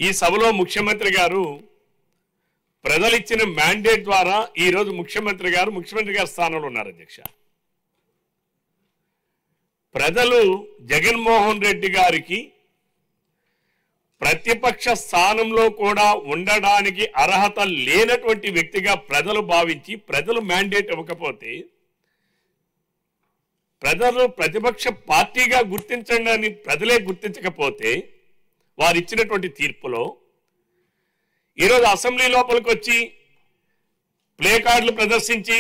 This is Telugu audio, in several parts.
ఈ సభలో ముఖ్యమంత్రి గారు ప్రజలు ఇచ్చిన మ్యాండేట్ ద్వారా ఈ రోజు ముఖ్యమంత్రి గారు స్థానంలో ఉన్నారు అధ్యక్ష. ప్రజలు జగన్మోహన్ రెడ్డి గారికి ప్రతిపక్ష స్థానంలో కూడా ఉండడానికి అర్హత లేనటువంటి వ్యక్తిగా ప్రజలు భావించి ప్రజలు మ్యాండేట్ ఇవ్వకపోతే ప్రజలు ప్రతిపక్ష పార్టీగా గుర్తించండి అని ప్రజలే గుర్తించకపోతే వారు ఇచ్చినటువంటి తీర్పులో ఈరోజు అసెంబ్లీ లోపలికి వచ్చి ప్లే కార్డులు ప్రదర్శించి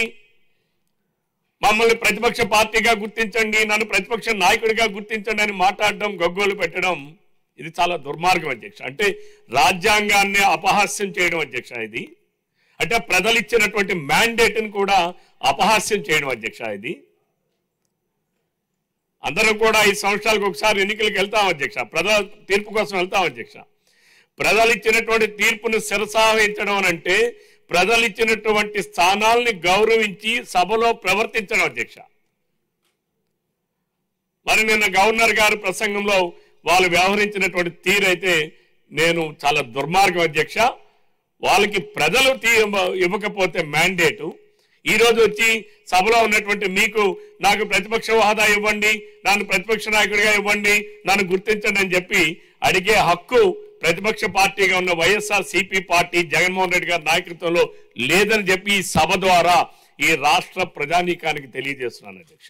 మమ్మల్ని ప్రతిపక్ష పార్టీగా గుర్తించండి, నన్ను ప్రతిపక్ష నాయకుడిగా గుర్తించండి అని మాట్లాడడం, గగ్గోలు పెట్టడం ఇది చాలా దుర్మార్గం అధ్యక్ష. అంటే రాజ్యాంగాన్ని అపహాస్యం చేయడం అధ్యక్ష. ఇది అంటే ప్రజలు ఇచ్చినటువంటి మ్యాండేట్ని కూడా అపహాస్యం చేయడం అధ్యక్ష. ఇది అందరం కూడా 5 సంవత్సరాలకు ఒకసారి ఎన్నికలకు వెళ్తాం అధ్యక్ష, ప్రజల తీర్పు కోసం వెళ్తాం అధ్యక్ష. ప్రజలు ఇచ్చినటువంటి తీర్పును శిరసావహించడం అంటే ప్రజలు ఇచ్చినటువంటి స్థానాల్ని గౌరవించి సభలో ప్రవర్తించడం అధ్యక్ష. మరి నిన్న గవర్నర్ గారి ప్రసంగంలో వాళ్ళు వ్యవహరించినటువంటి తీరైతే నేను చాలా దుర్మార్గం అధ్యక్ష. వాళ్ళకి ప్రజలు ఇవ్వకపోతే మ్యాండేటు ఈరోజు వచ్చి సభలో ఉన్నటువంటి మీకు నాకు ప్రతిపక్ష హోదా ఇవ్వండి, నన్ను ప్రతిపక్ష నాయకుడిగా ఇవ్వండి, నన్ను గుర్తించండి అని చెప్పి అడిగే హక్కు ప్రతిపక్ష పార్టీగా ఉన్న వైఎస్ఆర్సీపీ పార్టీ జగన్మోహన్ రెడ్డి గారి నాయకత్వంలో లేదని చెప్పి ఈ సభ ద్వారా ఈ రాష్ట్ర ప్రజానీకానికి తెలియజేస్తున్నాను అధ్యక్ష.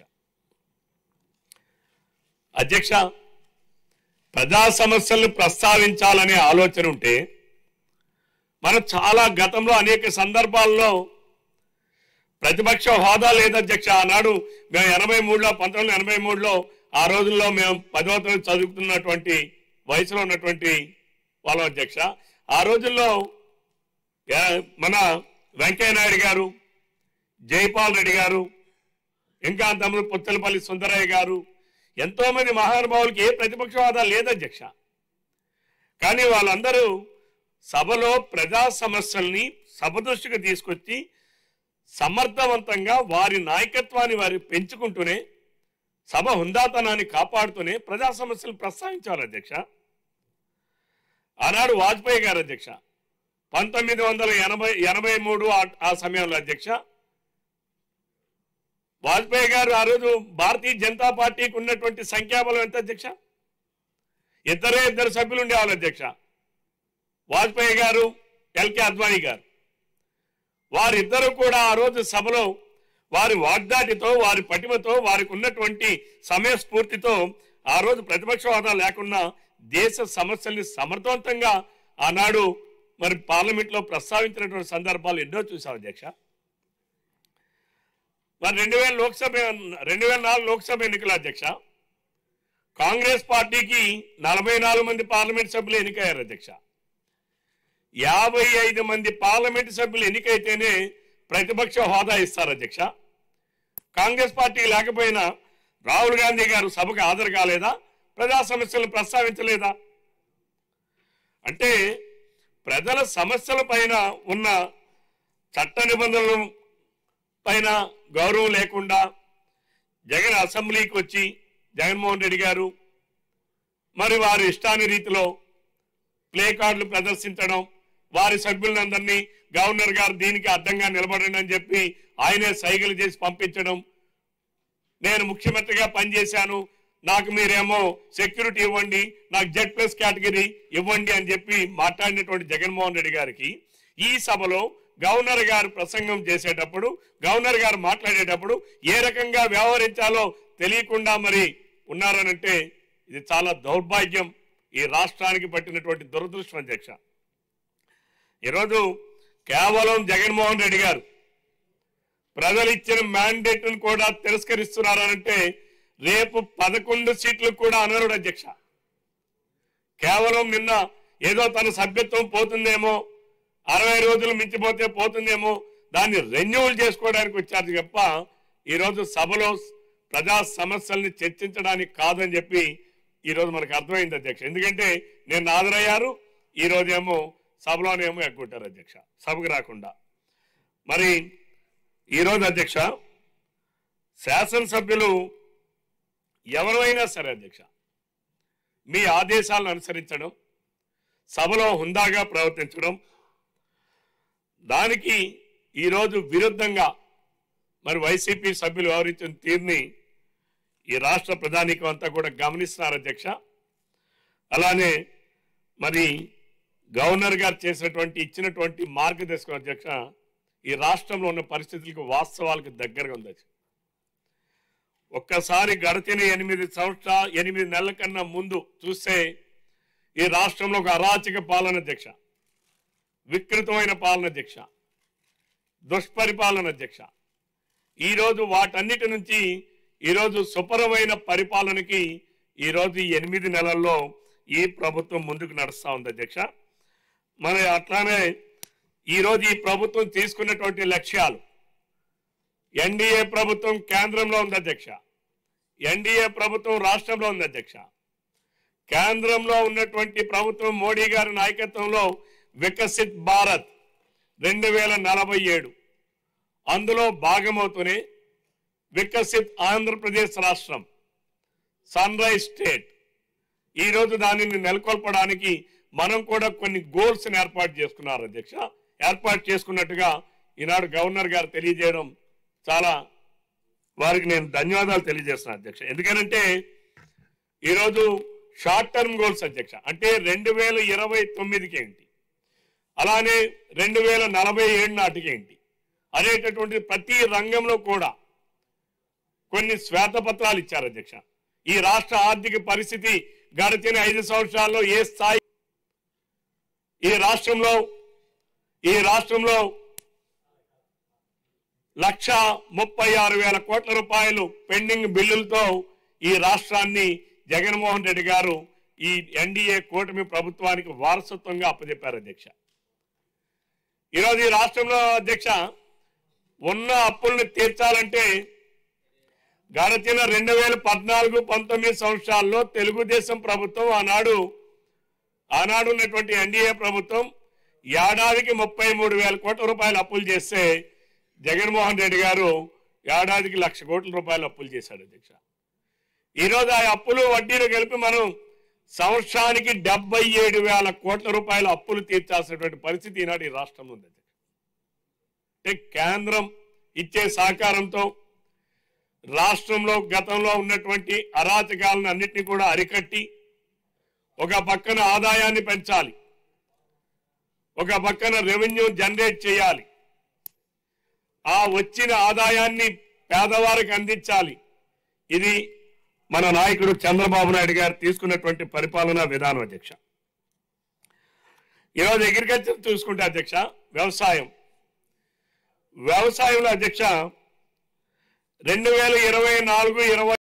అధ్యక్ష, ప్రజా సమస్యలను ప్రస్తావించాలనే ఆలోచన ఉంటే మనం చాలా గతంలో అనేక సందర్భాల్లో ప్రతిపక్ష హోదా లేదు అధ్యక్ష. ఆనాడు మేము 1983లో ఆ రోజుల్లో మేము 10వ తరగతి చదువుతున్నటువంటి వయసులో ఉన్నటువంటి వాళ్ళ అధ్యక్ష. ఆ రోజుల్లో మన వెంకయ్యనాయుడు గారు, జైపాల్ రెడ్డి గారు, ఇంకా తమ్ముడు పుత్తలపల్లి సుందరయ్య గారు, ఎంతో మంది మహానుభావులకి ఏ ప్రతిపక్ష హోదా లేదు అధ్యక్ష. కానీ వాళ్ళందరూ సభలో ప్రజా సమస్యల్ని సభ దృష్టికి తీసుకొచ్చి సమర్థవంతంగా వారి నాయకత్వాన్ని వారి పెంచుకుంటూనే సభ హుందాతనాన్ని కాపాడుతూనే ప్రజా సమస్యలు ప్రస్తావించారు అధ్యక్ష. ఆనాడు వాజ్పేయి గారు అధ్యక్ష 1983 ఆ సమయంలో అధ్యక్ష వాజ్పేయి గారు ఆ రోజు భారతీయ జనతా పార్టీకి ఉన్నటువంటి సంఖ్యాబలం ఎంత అధ్యక్ష? ఇద్దరు సభ్యులు ఉండేవాళ్ళు అధ్యక్ష. వాజ్పేయి గారు, ఎల్కే అద్వానీ గారు. వారిద్దరూ కూడా ఆ రోజు సభలో వారి వాగ్దాటితో, వారి పటిమతో, వారికి ఉన్నటువంటి సమయస్ఫూర్తితో ఆ రోజు ప్రతిపక్ష హోదా లేకుండా దేశ సమస్యల్ని సమర్థవంతంగా ఆనాడు మరి పార్లమెంట్లో ప్రస్తావించినటువంటి సందర్భాలు ఎన్నో చూసాం అధ్యక్ష. మరి 2004 లోక్సభ ఎన్నికల అధ్యక్ష కాంగ్రెస్ పార్టీకి 44 మంది పార్లమెంట్ సభ్యులు ఎన్నికయ్యారు అధ్యక్ష. 55 మంది పార్లమెంట్ సభ్యులు ఎన్నికైతేనే ప్రతిపక్ష హోదా ఇస్తారు అధ్యక్ష. కాంగ్రెస్ పార్టీ లేకపోయినా రాహుల్ గాంధీ గారు సభకు హాజరు కాలేదా? ప్రజా సమస్యలను ప్రస్తావించలేదా? అంటే ప్రజల సమస్యల పైన ఉన్న చట్ట నిబంధనల పైన గౌరవం లేకుండా జగన్ అసెంబ్లీకి వచ్చి జగన్మోహన్ రెడ్డి గారు మరి వారి ఇష్టాని రీతిలో ప్లే కార్డులు ప్రదర్శించడం, వారి సభ్యులందరినీ గవర్నర్ గారు దీనికి అడ్డంగా నిలబడండి అని చెప్పి ఆయనే సైగలు చేసి పంపించడం, నేను ముఖ్యమంత్రిగా పనిచేశాను, నాకు మీరేమో సెక్యూరిటీ ఇవ్వండి, నాకు Z+ కేటగిరీ ఇవ్వండి అని చెప్పి మాట్లాడినటువంటి జగన్మోహన్ రెడ్డి గారికి ఈ సభలో గవర్నర్ గారు ప్రసంగం చేసేటప్పుడు, గవర్నర్ గారు మాట్లాడేటప్పుడు ఏ రకంగా వ్యవహరించాలో తెలియకుండా మరి ఉన్నారనంటే ఇది చాలా దౌర్భాగ్యం, ఈ రాష్ట్రానికి పట్టినటువంటి దురదృష్టం అధ్యక్ష. ఈరోజు కేవలం జగన్మోహన్ రెడ్డి గారు ప్రజలు ఇచ్చిన మ్యాండేట్ను కూడా తిరస్కరిస్తున్నారనంటే రేపు 11 సీట్లు కూడా అనరుడు అధ్యక్ష. కేవలం నిన్న ఏదో తన సభ్యత్వం పోతుందేమో, 60 రోజులు మించిపోతే పోతుందేమో, దాన్ని రెన్యూవల్ చేసుకోవడానికి వచ్చారు తప్ప ఈరోజు సభలో ప్రజా సమస్యల్ని చర్చించడానికి కాదని చెప్పి ఈరోజు మనకు అర్థమైంది అధ్యక్ష. ఎందుకంటే నేను హాజరయ్యారు, ఈరోజేమో సభలోనేమో ఎగ్గొట్టారు అధ్యక్ష, సభకు రాకుండా. మరి ఈరోజు అధ్యక్ష శాసనసభ్యులు ఎవరైనా సరే అధ్యక్ష మీ ఆదేశాలను అనుసరించడం, సభలో హుందాగా ప్రవర్తించడం, దానికి ఈరోజు విరుద్ధంగా మరి వైసీపీ సభ్యులు వ్యవహరించిన తీరుని ఈ రాష్ట్ర ప్రధానికం అంతా కూడా గమనిస్తున్నారు అధ్యక్ష. అలానే మరి గవర్నర్ గారు ఇచ్చినటువంటి మార్గదర్శకం అధ్యక్ష ఈ రాష్ట్రంలో ఉన్న పరిస్థితులకు వాస్తవాలకు దగ్గరగా ఉంది. ఒక్కసారి గడిచిన 8 నెలల కన్నా ముందు చూస్తే ఈ రాష్ట్రంలో ఒక అరాచక పాలన అధ్యక్ష, వికృతమైన పాలన అధ్యక్ష, దుష్పరిపాలన అధ్యక్ష. ఈరోజు వాటన్నిటి నుంచి ఈరోజు సుపరమైన పరిపాలనకి ఈరోజు ఈ 8 నెలల్లో ఈ ప్రభుత్వం ముందుకు నడుస్తూ ఉంది అధ్యక్ష. మరి అట్లానే ఈరోజు ఈ ప్రభుత్వం తీసుకున్నటువంటి లక్ష్యాలు, ఎన్డీఏ ప్రభుత్వం కేంద్రంలో ఉంది అధ్యక్ష, ఎన్డీఏ ప్రభుత్వం రాష్ట్రంలో ఉంది అధ్యక్ష. కేంద్రంలో ఉన్నటువంటి ప్రభుత్వం మోడీ గారి నాయకత్వంలో వికసిత్ భారత్ 2047 అందులో భాగమవుతూనే వికసిత్ ఆంధ్రప్రదేశ్ రాష్ట్రం, సన్ రైజ్ స్టేట్, ఈరోజు దానిని నెలకొల్పడానికి మనం కూడా కొన్ని గోల్స్ ఏర్పాటు చేసుకున్నారు అధ్యక్ష. ఏర్పాటు చేసుకున్నట్టుగా ఈనాడు గవర్నర్ గారు తెలియజేయడం చాలా వారికి నేను ధన్యవాదాలు తెలియజేస్తున్నాను అధ్యక్ష. ఎందుకనంటే ఈరోజు షార్ట్ టర్మ్ గోల్స్ అధ్యక్ష, అంటే 2029కి ఏంటి, అలానే 2047 నాటికి ఏంటి అనేటటువంటి ప్రతి రంగంలో కూడా కొన్ని శ్వేతపత్రాలు ఇచ్చారు అధ్యక్ష. ఈ రాష్ట్ర ఆర్థిక పరిస్థితి గడిచిన 5 సంవత్సరాల్లో ఏ స్థాయి, ఈ రాష్ట్రంలో 1,36,000 కోట్ల రూపాయలు పెండింగ్ బిల్లులతో ఈ రాష్ట్రాన్ని జగన్మోహన్ రెడ్డి గారు ఈ ఎన్డీఏ కూటమి ప్రభుత్వానికి వారసత్వంగా అప్పచెప్పారు అధ్యక్ష. ఈరోజు ఈ రాష్ట్రంలో అధ్యక్ష ఉన్న అప్పుల్ని తీర్చాలంటే గడిచిన 2014-19 సంవత్సరాల్లో తెలుగుదేశం ప్రభుత్వం ఆనాడు ఉన్నటువంటి ఎన్డీఏ ప్రభుత్వం ఏడాదికి 33,000 కోట్ల రూపాయలు అప్పులు చేస్తే జగన్మోహన్ రెడ్డి గారు ఏడాదికి 1,00,000 కోట్ల రూపాయలు అప్పులు చేశాడు అధ్యక్ష. ఈరోజు ఆ అప్పులు వడ్డీలు కలిపి మనం సంవత్సరానికి 77,000 కోట్ల రూపాయల అప్పులు తీర్చాల్సినటువంటి పరిస్థితి ఈనాడు ఈ రాష్ట్రంలో ఉంది. అంటే కేంద్రం ఇచ్చే సహకారంతో రాష్ట్రంలో గతంలో ఉన్నటువంటి అరాచకాలను అన్నింటినీ కూడా అరికట్టి ఒక పక్కన ఆదాయాన్ని పెంచాలి, ఒక పక్కన రెవెన్యూ జనరేట్ చేయాలి, ఆ వచ్చిన ఆదాయాన్ని పేదవారికి అందించాలి. ఇది మన నాయకుడు చంద్రబాబు నాయుడు గారు తీసుకున్నటువంటి పరిపాలనా విధానం అధ్యక్ష. ఈరోజు అగ్రికల్చర్ చూసుకుంటే అధ్యక్ష, వ్యవసాయంలో అధ్యక్ష 2024-25